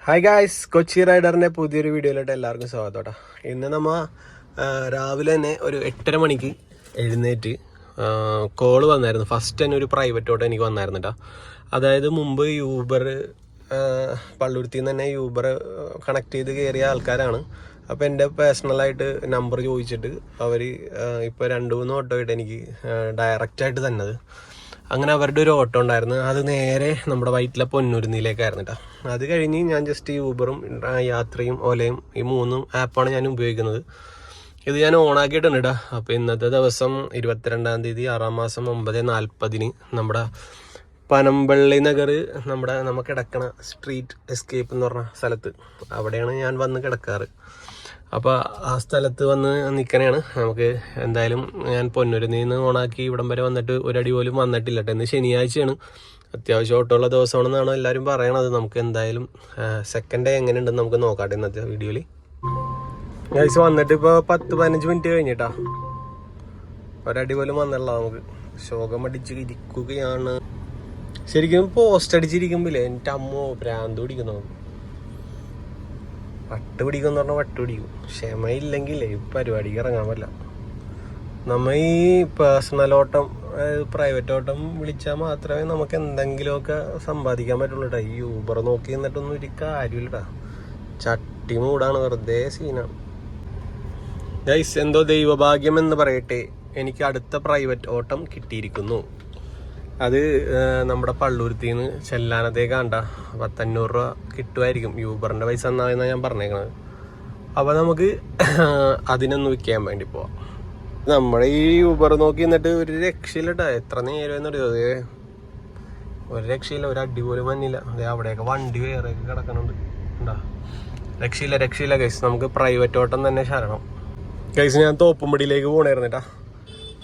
Hi guys, Kochi റൈഡറിൻ്റെ പുതിയൊരു വീഡിയോയിലോട്ട് എല്ലാവർക്കും സ്വാഗതം കേട്ടോ. ഇന്ന് നമ്മൾ രാവിലെ തന്നെ ഒരു 8:30 മണിക്ക് എഴുന്നേറ്റ് കോള് വന്നായിരുന്നു. ഫസ്റ്റ് തന്നെ ഒരു പ്രൈവറ്റ് ഓട്ടോ എനിക്ക് വന്നായിരുന്നു കേട്ടോ. അതായത് മുമ്പ് യൂബർ പള്ളുരുത്തിയിൽ നിന്ന് തന്നെ യൂബർ കണക്ട് ചെയ്ത് കയറിയ ആൾക്കാരാണ്. അപ്പോൾ എൻ്റെ പേഴ്സണലായിട്ട് നമ്പർ ചോദിച്ചിട്ട് അവർ ഇപ്പോൾ 2-3 ഓട്ടോ ആയിട്ട് എനിക്ക് ഡയറക്റ്റായിട്ട് തന്നത്. അങ്ങനെ അവരുടെ ഒരു ഓട്ടോ ഉണ്ടായിരുന്നു. അത് നേരെ നമ്മുടെ വൈറ്റിലെ പൊന്നൂരുന്നിയിലേക്കായിരുന്നു കേട്ടോ. അത് കഴിഞ്ഞ് ഞാൻ ജസ്റ്റ് യൂബറും യാത്രയും ഓലയും ഈ 3 ആപ്പാണ് ഞാൻ ഉപയോഗിക്കുന്നത്. ഇത് ഞാൻ ഓണാക്കിയിട്ടുണ്ട് കേട്ടോ. അപ്പോൾ ഇന്നത്തെ ദിവസം 22-ാം തീയതി 6-ാം മാസം 9:40 നമ്മുടെ പനമ്പള്ളി നഗർ നമ്മൾ കിടക്കണ സ്ട്രീറ്റ് എസ്കേപ്പ് എന്ന് പറഞ്ഞ സ്ഥലത്ത് അവിടെയാണ് ഞാൻ വന്ന് കിടക്കാറ്. അപ്പോൾ ആ സ്ഥലത്ത് വന്ന് നിൽക്കണേണ്. നമുക്ക് എന്തായാലും ഞാൻ പൊന്നൂരിൽ നിന്ന് ഓണാക്കി ഇവിടം വരെ വന്നിട്ട് ഒരടി പോലും വന്നിട്ടില്ല കേട്ടോ. ഇന്ന് ശനിയാഴ്ചയാണ്, അത്യാവശ്യം ഓട്ടമുള്ള ദിവസമാണെന്നാണ് എല്ലാവരും പറയണത്. നമുക്ക് എന്തായാലും സെക്കൻഡ് ഡേ എങ്ങനെയുണ്ടെന്ന് നമുക്ക് നോക്കാട്ടെ ഇന്നത്തെ വീഡിയോയിൽ. ഗൈസ് വന്നിട്ട് ഇപ്പോൾ 10-15 മിനിറ്റ് കഴിഞ്ഞിട്ടാ, ഒരടി പോലും വന്നില്ല. നമുക്ക് ശോകം അടിച്ച് ഇരിക്കുകയാണ്. ശരിക്കും പോസ്റ്റ് അടിച്ചിരിക്കുമ്പോഴേ എൻ്റെ അമ്മോ ഭ്രാന്ത് പിടിക്കുന്നു. വട്ട് പിടിക്കുമെന്ന് പറഞ്ഞാൽ വട്ട് പിടിക്കും. ക്ഷമയില്ലെങ്കിലേ പരിപാടിക്ക് ഇറങ്ങാൻ പറ്റില്ല. നമ്മൾ ഈ പേഴ്സണൽ ഓട്ടം, പ്രൈവറ്റ് ഓട്ടം വിളിച്ചാൽ മാത്രമേ നമുക്ക് എന്തെങ്കിലുമൊക്കെ സമ്പാദിക്കാൻ പറ്റുള്ളൂ കേട്ടോ. ഈ യൂബർ നോക്കി നിന്നിട്ടൊന്നും ഒരു കാര്യമില്ലട്ടാ. ചട്ടി മൂടാണ്, വെറുതെ സീനാണ്. ഗൈസ്, എന്തോ ദൈവഭാഗ്യം എന്ന് പറയട്ടെ, എനിക്ക് അടുത്ത പ്രൈവറ്റ് ഓട്ടം കിട്ടിയിരിക്കുന്നു. അത് നമ്മുടെ പള്ളൂരുത്തിൽ നിന്ന് ചെല്ലാനത്തേക്ക് കണ്ട 1,500 രൂപ കിട്ടുമായിരിക്കും. യൂബറിൻ്റെ പൈസ എന്നാണ് ഞാൻ പറഞ്ഞേക്കണത്. അപ്പോൾ നമുക്ക് അതിനൊന്ന് വിൽക്കാൻ വേണ്ടി പോവാം. നമ്മുടെ ഈ യൂബർ നോക്കി നിന്നിട്ട് ഒരു രക്ഷയില്ല കേട്ടോ. എത്ര നേരം എന്നറിയോ, ഒരു രക്ഷയില്ല, ഒരു അടി പോലും വന്നില്ല. അതെ അവിടെയൊക്കെ വണ്ടി വേറെയൊക്കെ കിടക്കണുണ്ട് ഉണ്ടാ. രക്ഷയില്ല ഗൈസ്. നമുക്ക് പ്രൈവറ്റ് ഓട്ടം തന്നെ ശരണം ഗൈസ്. ഞാൻ തോപ്പുംപടിയിലേക്ക് പോകണമായിരുന്നു കേട്ടോ.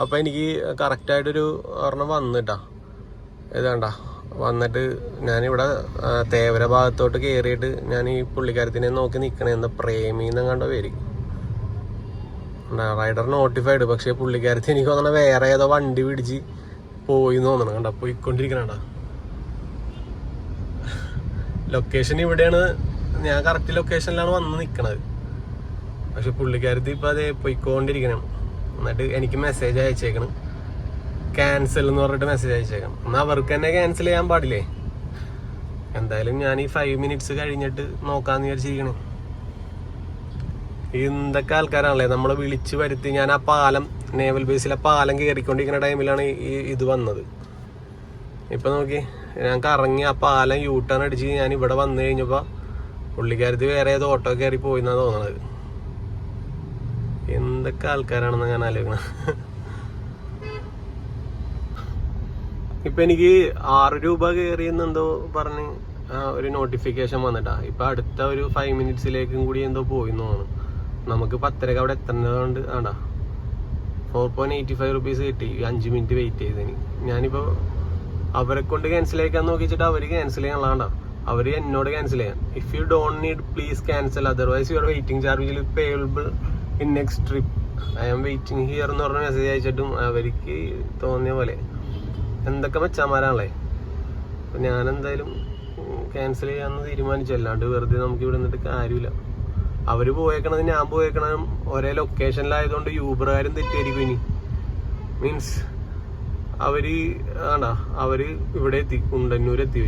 അപ്പോൾ എനിക്ക് കറക്റ്റായിട്ടൊരു ഒരെണ്ണം വന്നിട്ടാ. ഇതാണ്ട വന്നിട്ട് ഞാനിവിടെ തേവര ഭാഗത്തോട്ട് കയറിയിട്ട് ഞാൻ ഈ പുള്ളിക്കാരത്തിനെ നോക്കി നിൽക്കണേ. എന്താ പ്രേമിന്ന് കണ്ട പേര് റൈഡർ നോട്ടിഫൈഡ്. പക്ഷേ പുള്ളിക്കാരത്തി എനിക്ക് തോന്നണ വേറെ ഏതോ വണ്ടി പിടിച്ച് പോയി തോന്നണം. കണ്ട പോയിക്കൊണ്ടിരിക്കണ ലൊക്കേഷൻ ഇവിടെയാണ്. ഞാൻ കറക്റ്റ് ലൊക്കേഷനിലാണ് വന്ന് നിൽക്കണത്. പക്ഷെ പുള്ളിക്കാരത്തി ഇപ്പം അതേ പോയിക്കൊണ്ടിരിക്കണം. എന്നിട്ട് എനിക്ക് മെസ്സേജ് അയച്ചേക്കണം, ക്യാൻസൽ എന്ന് പറഞ്ഞിട്ട് മെസ്സേജ് അയച്ചേക്കണം. എന്നാൽ അവർക്ക് തന്നെ ക്യാൻസൽ ചെയ്യാൻ പാടില്ലേ? എന്തായാലും ഞാൻ ഈ 5 മിനിറ്റ്സ് കഴിഞ്ഞിട്ട് നോക്കാന്ന് വിചാരിച്ചിരിക്കണേ. എന്തൊക്കെ ആൾക്കാരാണല്ലേ നമ്മളെ വിളിച്ച് വരുത്തി. ഞാൻ ആ പാലം, നേവൽ ബേസിലെ പാലം കയറിക്കൊണ്ടിരിക്കുന്ന ടൈമിലാണ് ഇത് വന്നത്. ഇപ്പം നോക്കി, ഞാൻ കറങ്ങി ആ പാലം യൂട്ടേൺ അടിച്ച് ഞാൻ ഇവിടെ വന്നു കഴിഞ്ഞപ്പോൾ പുള്ളിക്കാരത്ത് വേറെ ഏതോ ഓട്ടോ കയറി പോയിന്നാണ് തോന്നണത്. എന്തൊക്കെ ആൾക്കാരാണെന്ന് ഞാൻ ആലോചിക്കണം. ഇപ്പം എനിക്ക് 6 രൂപ കയറിയെന്നെന്തോ പറഞ്ഞ് ഒരു നോട്ടിഫിക്കേഷൻ വന്നിട്ടാ. ഇപ്പം അടുത്ത ഒരു 5 മിനിറ്റ്സിലേക്കും കൂടി എന്തോ പോയിന്ന് തോന്നുന്നു. നമുക്ക് 10:30 അവിടെ എത്തേണ്ടതുകൊണ്ട് ആണ്ടാ 4.85 റുപ്പീസ് കിട്ടി 5 മിനിറ്റ് വെയിറ്റ് ചെയ്തതിന്. ഞാനിപ്പോൾ അവരെ കൊണ്ട് ക്യാൻസൽ ചെയ്യാൻ നോക്കിച്ചിട്ട് അവർ ക്യാൻസൽ ചെയ്യാനുള്ളതാണ്ടാ. അവർ എന്നോട് ക്യാൻസൽ ചെയ്യാൻ. If you don't need please cancel, otherwise your waiting ചാർജിൽ payable in next trip. I am waiting here എന്ന് പറഞ്ഞ മെസ്സേജ് അയച്ചിട്ടും അവർക്ക് തോന്നിയ പോലെ എന്തൊക്കെ മെച്ചാമാരാണല്ലേ. അപ്പം ഞാനെന്തായാലും ക്യാൻസൽ ചെയ്യാമെന്ന് തീരുമാനിച്ചു. അല്ലാണ്ട് വെറുതെ നമുക്ക് ഇവിടെ നിന്നിട്ട് കാര്യമില്ല. അവർ പോയേക്കണത് ഞാൻ പോയേക്കണതും ഒരേ ലൊക്കേഷനിലായതുകൊണ്ട് യൂബറുകാരും തെറ്റിയായിരിക്കും ഇനി. മീൻസ് അവർ ഇവിടെ എത്തി, കുണ്ടന്നൂരെത്തി.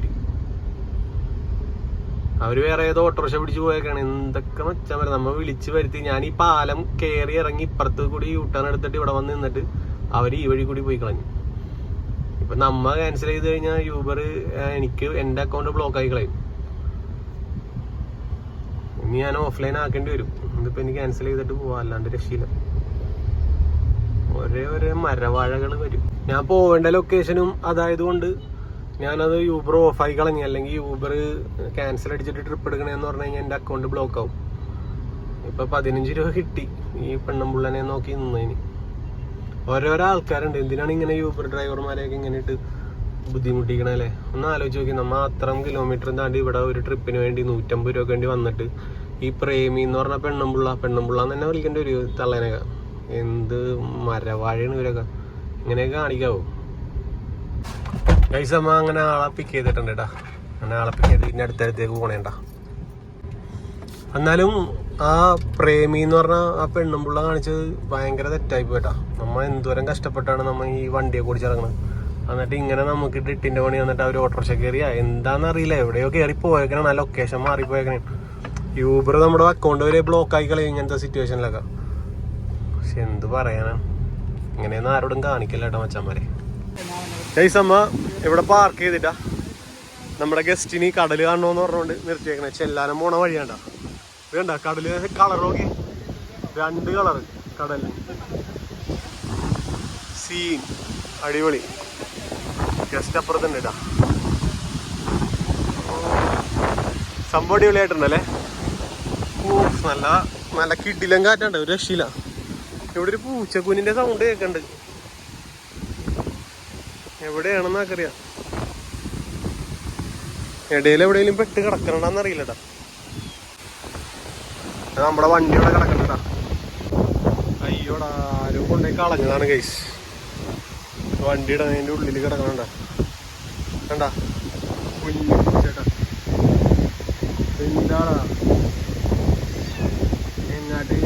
അവർ വേറെ ഏതോ ഓട്ടോറിക്ഷ പിടിച്ച് പോയേക്കാണ്. എന്തൊക്കെ മെച്ചാമാരാ. നമ്മൾ വിളിച്ച് വരുത്തി. ഞാൻ ഈ പാലം കയറി ഇറങ്ങി ഇപ്പുറത്ത് കൂടി യൂട്ടേൺ എടുത്തിട്ട് ഇവിടെ വന്ന് നിന്നിട്ട് അവർ ഈ വഴി കൂടി പോയി കളഞ്ഞു. ഇപ്പം നമ്മ ക്യാൻസൽ ചെയ്ത് കഴിഞ്ഞാൽ യൂബർ എനിക്ക് എൻ്റെ അക്കൗണ്ട് ബ്ലോക്ക് ആയി കളയും. ഇനി ഞാൻ ഓഫ്ലൈൻ ആക്കേണ്ടി വരും. ഇതിപ്പോൾ എനിക്ക് ക്യാൻസൽ ചെയ്തിട്ട് പോവാം, അല്ലാണ്ട് രക്ഷയില്ല. ഒരേ മരവാഴകൾ വരും. ഞാൻ പോവേണ്ട ലൊക്കേഷനും അതായതുകൊണ്ട് ഞാനത് യൂബർ ഓഫായി കളഞ്ഞു. അല്ലെങ്കിൽ യൂബർ ക്യാൻസൽ അടിച്ചിട്ട് ട്രിപ്പ് എടുക്കണമെന്ന് പറഞ്ഞു കഴിഞ്ഞാൽ എൻ്റെ അക്കൗണ്ട് ബ്ലോക്ക് ആവും. ഇപ്പം 15 രൂപ കിട്ടി ഈ പെണ്ണുമ്പിള്ളനെ നോക്കി നിന്നതിന്. ഓരോരോ ആൾക്കാരുണ്ട്. എന്തിനാണ് ഇങ്ങനെ യൂബർ ഡ്രൈവർമാരെയൊക്കെ ഇങ്ങനെ ഇട്ട് ബുദ്ധിമുട്ടിക്കണല്ലേ? ഒന്ന് ആലോചിച്ച് നോക്കി. നമ്മൾ അത്രയും കിലോമീറ്റർ താണ്ടി ഇവിടെ ഒരു ട്രിപ്പിന് വേണ്ടി 150 രൂപ വേണ്ടി വന്നിട്ട് ഈ പ്രേമി എന്ന് പറഞ്ഞ പെണ്ണുമ്പിള്ള തന്നെ വിളിക്കേണ്ടി വരും തള്ളേനൊക്കെ. എന്ത് മരവാഴയാണ് ഇവരൊക്കെ. ഇങ്ങനെയൊക്കെ കാണിക്കാവോ? ഗൈസ്, അമ്മ അങ്ങനെ ആളെ പിക്ക് ചെയ്തിട്ടുണ്ട് കേട്ടാ. അങ്ങനെ ആളെ പിക്ക് ചെയ്ത് പിന്നെ അടുത്തടുത്തേക്ക് പോണേണ്ട. എന്നാലും ആ പ്രേമി എന്ന് പറഞ്ഞ ആ പെണ്ണുമ്പുള്ള കാണിച്ചത് ഭയങ്കര തെറ്റായി പോയിട്ടാ. നമ്മൾ എന്തോരം കഷ്ടപ്പെട്ടാണ് നമ്മൾ ഈ വണ്ടിയെ കുടിച്ചിറങ്ങുന്നത്. എന്നിട്ട് ഇങ്ങനെ നമുക്ക് ഇട്ടിന്റെ പണി വന്നിട്ട് അവർ ഓട്ടോറിക്ഷ കയറിയ എന്താണെന്നറിയില്ല, എവിടെയോ കയറി പോയേക്കണ, ലൊക്കേഷൻ മാറിപ്പോയേക്കണേ. യൂബർ നമ്മുടെ അക്കൗണ്ട് വരെ ബ്ലോക്ക് ആയി കളയും ഇങ്ങനത്തെ സിറ്റുവേഷനിലൊക്കെ. പക്ഷെ എന്ത് പറയാനാണ്, ഇങ്ങനെയൊന്നും ആരോടും കാണിക്കില്ല കേട്ടോ മച്ചാന്മാരെ. ജയ്സമ്മ ഇവിടെ പാർക്ക് ചെയ്തിട്ടാ നമ്മുടെ ഗസ്റ്റിന് കടല് കാണണമെന്ന് പറഞ്ഞുകൊണ്ട് നിർത്തിയേക്കണേ. ചെല്ലാനം പോണ വഴിയാണ്ട. ഇത് കണ്ട കടല് കളർ നോക്കി, 2 കളറ് കടല്. സീൻ അടിപൊളി. ഗസ്റ്റ് അപ്പുറത്തുണ്ട് കേട്ടാ. സംഭവം അടിപൊളിയായിട്ടുണ്ടല്ലേ. ഓ നല്ല നല്ല കിടിലം കാറ്റുണ്ട്, ഒരു രക്ഷയില്ല. ഇവിടെ ഒരു പൂച്ചക്കുഞ്ഞിന്റെ സൗണ്ട് കേൾക്കണ്ട്. എവിടെയാണെന്നൊക്കറിയാം. ഇടയിൽ എവിടെയെങ്കിലും പെട്ട് കിടക്കണമെന്നറിയില്ലട്ടാ. നമ്മുടെ വണ്ടി ഇവിടെ കിടക്കണ്ടട്ടാ. അയ്യോടാ, ആരും കൊണ്ടുപോയി കളഞ്ഞതാണ് ഗൈസ്. വണ്ടി ഇടതിന്റെ ഉള്ളിൽ കിടക്കണണ്ട. കണ്ടാ കുഞ്ഞു ചേട്ടാ, എന്താടാ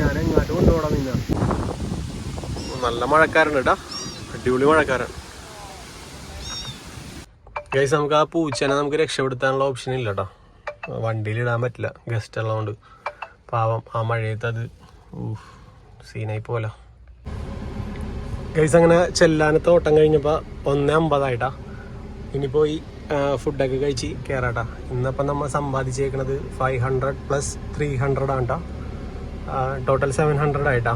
ഞാൻ എങ്ങാട്ട് കൊണ്ടുപോടാ നിന്ന. നല്ല മഴക്കാരുണ്ട് കേട്ടാ, അടിപൊളി മഴക്കാരാണ് ഗൈസ്. നമുക്ക് ആ പൂച്ചനെ നമുക്ക് രക്ഷപ്പെടുത്താനുള്ള ഓപ്ഷൻ ഇല്ല കേട്ടോ. വണ്ടിയിൽ ഇടാൻ പറ്റില്ല, ഗസ്റ്റ് ഉള്ളതുകൊണ്ട്. പാവം ആ മഴയത്ത് അത് സീനായി പോലെ ഗൈസ്. അങ്ങനെ ചെല്ലാനത്തെ ഓട്ടം കഴിഞ്ഞപ്പോൾ 1:50 ഇനിയിപ്പോൾ ഈ ഫുഡൊക്കെ കഴിച്ച് കയറാട്ടാ. ഇന്നപ്പം നമ്മൾ സമ്പാദിച്ചേക്കണത് 500 + 300 ആണ് കേട്ടോ. ടോട്ടൽ 700 ആയിട്ടാ.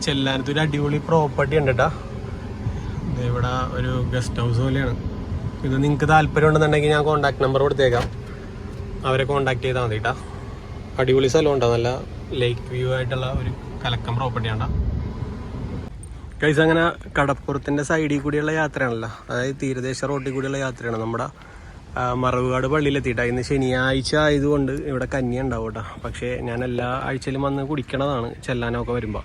ചെല്ലാനത്ത് ഒരു അടിപൊളി പ്രോപ്പർട്ടി ഉണ്ട് കേട്ടോ. ഇവിടെ ഒരു ഗസ്റ്റ് ഹൗസ് പോലെയാണ് ഇത്. നിങ്ങൾക്ക് താല്പര്യം ഉണ്ടെന്നുണ്ടെങ്കിൽ ഞാൻ കോൺടാക്ട് നമ്പർ കൊടുത്തേക്കാം, അവരെ കോൺടാക്ട് ചെയ്താൽ മതി കേട്ടോ. അടിപൊളി സ്ഥലം ഉണ്ടോ, നല്ല ലേക്ക് വ്യൂ ആയിട്ടുള്ള ഒരു കലക്കം പ്രോപ്പർട്ടി ഉണ്ടോ ഗൈസ്. അങ്ങനെ കടപ്പുറത്തിൻ്റെ സൈഡിൽ കൂടിയുള്ള യാത്രയാണല്ലോ, അതായത് തീരദേശ റോഡിൽ കൂടിയുള്ള യാത്രയാണ്. നമ്മുടെ മറവുകാട് പള്ളിയിലെത്തിയിട്ടാണ്. ഇന്ന് ശനിയാഴ്ച ആയതുകൊണ്ട് ഇവിടെ കഞ്ഞി ഉണ്ടാവും കേട്ടോ. പക്ഷേ ഞാൻ എല്ലാ ആഴ്ചയിലും വന്ന് കുടിക്കണതാണ് ചെല്ലാനൊക്കെ വരുമ്പോൾ.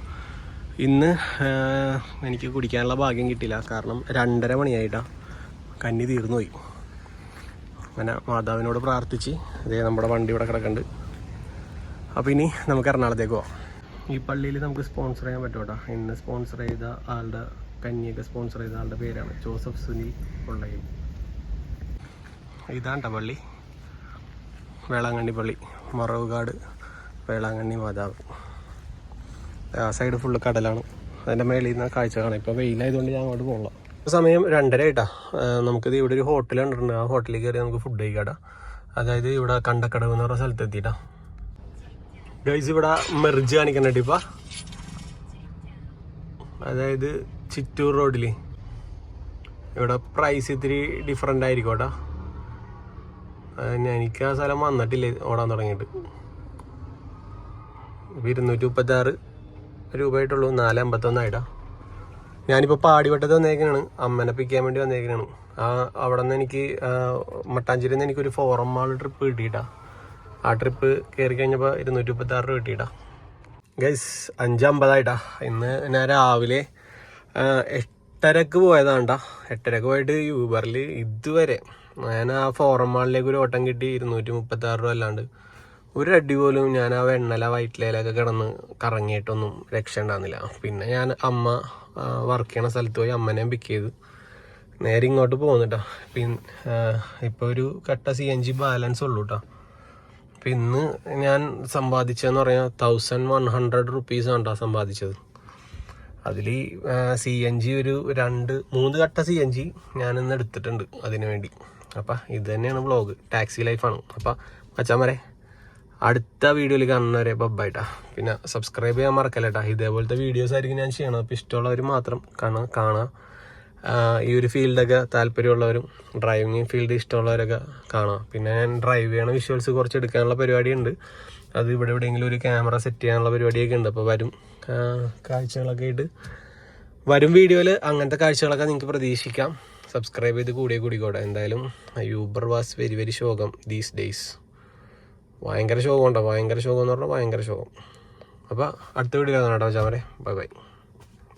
ഇന്ന് എനിക്ക് കുടിക്കാനുള്ള ഭാഗ്യം കിട്ടിയില്ല, കാരണം 2:30 മണിയായിട്ടാണ് കഞ്ഞി തീർന്നു പോയി. അങ്ങനെ മാതാവിനോട് പ്രാർത്ഥിച്ച് അതേ നമ്മുടെ വണ്ടി ഇവിടെ കിടക്കുന്നുണ്ട്. അപ്പോൾ ഇനി നമുക്ക് എറണാകുളത്തേക്ക് പോവാം. ഈ പള്ളിയിൽ നമുക്ക് സ്പോൺസർ ചെയ്യാൻ പറ്റും കേട്ടോ. ഇന്ന് സ്പോൺസർ ചെയ്ത ആളുടെ കഞ്ഞിയൊക്കെ സ്പോൺസർ ചെയ്ത ആളുടെ പേരാണ് ജോസഫ് സുനിൽ പൊള്ളയിൽ. ഇതാണ്ട പള്ളി, വേളാങ്കണ്ണി പള്ളി, മറവുകാട് വേളാങ്കണ്ണി മാതാവ്. ആ സൈഡ് ഫുള്ള് കടലാണ്, അതിൻ്റെ മേളിൽ നിന്ന് കാഴ്ച കാണാം. ഇപ്പോൾ വെയിലായതുകൊണ്ട് ഞാൻ അങ്ങോട്ട് പോകണം. സമയം 2:30 ആയിട്ടാ. നമുക്കിത് ഇവിടെ ഒരു ഹോട്ടൽ കണ്ടിട്ടുണ്ട്, ആ ഹോട്ടലിൽ കയറി നമുക്ക് ഫുഡ് കഴിക്കാട്ടാ. അതായത് ഇവിടെ കണ്ടക്കടവ് എന്ന് പറഞ്ഞ സ്ഥലത്ത് എത്തിയിട്ടാ ഗൈസ്. ഇവിടെ മെർജ് കാണിക്കണ്ടിട്ട് ഇപ്പം, അതായത് ചിറ്റൂർ റോഡിൽ ഇവിടെ പ്രൈസ് ഇത്തിരി ഡിഫറെൻ്റ് ആയിരിക്കും കേട്ടോ. എനിക്ക് ആ സ്ഥലം വന്നിട്ടില്ലേ ഓടാൻ തുടങ്ങിയിട്ട്. 236 രൂപയായിട്ടുള്ളൂ, 4:51 ആയിട്ടാ. ഞാനിപ്പോൾ പാടിവട്ടത്ത് വന്നേക്കാണ്, അമ്മനെ പിക്കാൻ വേണ്ടി വന്നേക്കാണ്. അവിടെ നിന്ന് എനിക്ക് മട്ടാഞ്ചേരിയിൽ നിന്ന് എനിക്കൊരു ഫോറം മാൾ ട്രിപ്പ് കിട്ടിയിട്ടാ. ആ ട്രിപ്പ് കയറി കഴിഞ്ഞപ്പോൾ 236 രൂപ കിട്ടിയിട്ടാ ഗൈസ്. 5:50 ആയിട്ടാ. ഇന്ന് ഞാൻ രാവിലെ 8:30 പോയതാണ്ടാ. 8:30 പോയിട്ട് യൂബറിൽ ഇതുവരെ ഞാൻ ആ ഫോറം മാളിലേക്ക് ഒരു ഓട്ടം കിട്ടി 236 രൂപ. അല്ലാണ്ട് ഒരു അടി പോലും ഞാൻ ആ വെണ്ണല വയറ്റിലൊക്കെ കിടന്ന് കറങ്ങിയിട്ടൊന്നും രക്ഷ ഉണ്ടാകുന്നില്ല. പിന്നെ ഞാൻ അമ്മ വർക്ക് ചെയ്യണ സ്ഥലത്ത് പോയി അമ്മനെയും പിക്ക് ചെയ്ത് നേരെ ഇങ്ങോട്ട് പോകുന്നുട്ടോ. ഇപ്പോൾ ഒരു കട്ട CNG ബാലൻസ് ഉള്ളൂ കേട്ടോ. അപ്പം ഇന്ന് ഞാൻ സമ്പാദിച്ചതെന്ന് പറഞ്ഞാൽ 1100 റുപ്പീസാണ് കേട്ടോ സമ്പാദിച്ചത്. അതിൽ CNG ഒരു 2-3 കട്ട CNG ഞാനിന്ന് എടുത്തിട്ടുണ്ട് അതിനു വേണ്ടി. അപ്പം ഇത് തന്നെയാണ് വ്ളോഗ്, ടാക്സി ലൈഫാണ്. അപ്പം മച്ചാന്മാരെ അടുത്ത വീഡിയോയിൽ കാണുന്നവരെ ബബ്ബായിട്ടാ. പിന്നെ സബ്സ്ക്രൈബ് ചെയ്യാൻ മറക്കല്ലേട്ടാ. ഇതേപോലത്തെ വീഡിയോസ് ആയിരിക്കും ഞാൻ ചെയ്യണം. അപ്പോൾ ഇഷ്ടമുള്ളവർ മാത്രം കാണുക. ഈ ഒരു ഫീൽഡൊക്കെ താല്പര്യമുള്ളവരും ഡ്രൈവിങ് ഫീൽഡ് ഇഷ്ടമുള്ളവരൊക്കെ കാണാം. പിന്നെ ഞാൻ ഡ്രൈവ് ചെയ്യണ വിഷ്വൽസ് കുറച്ച് എടുക്കാനുള്ള പരിപാടിയുണ്ട്. അത് ഇവിടെ എവിടെയെങ്കിലും ഒരു ക്യാമറ സെറ്റ് ചെയ്യാനുള്ള പരിപാടിയൊക്കെ ഉണ്ട്. അപ്പോൾ വരും കാഴ്ചകളൊക്കെ ആയിട്ട് വരും വീഡിയോയിൽ അങ്ങനത്തെ കാഴ്ചകളൊക്കെ നിങ്ങൾക്ക് പ്രതീക്ഷിക്കാം. സബ്സ്ക്രൈബ് ചെയ്ത് കൂടിക്കോട്ടെ. എന്തായാലും യൂബർ വാസ് വെരി വെരി ശോകം ദീസ് ഡേയ്സ്. ഭയങ്കര ശോകം ഉണ്ടോ, ഭയങ്കര ശോകം എന്ന് പറഞ്ഞാൽ ഭയങ്കര ശോകം. അപ്പോൾ അടുത്ത വീഡിയോ കാണാം കേട്ടോ ചാമരെ. ബൈ.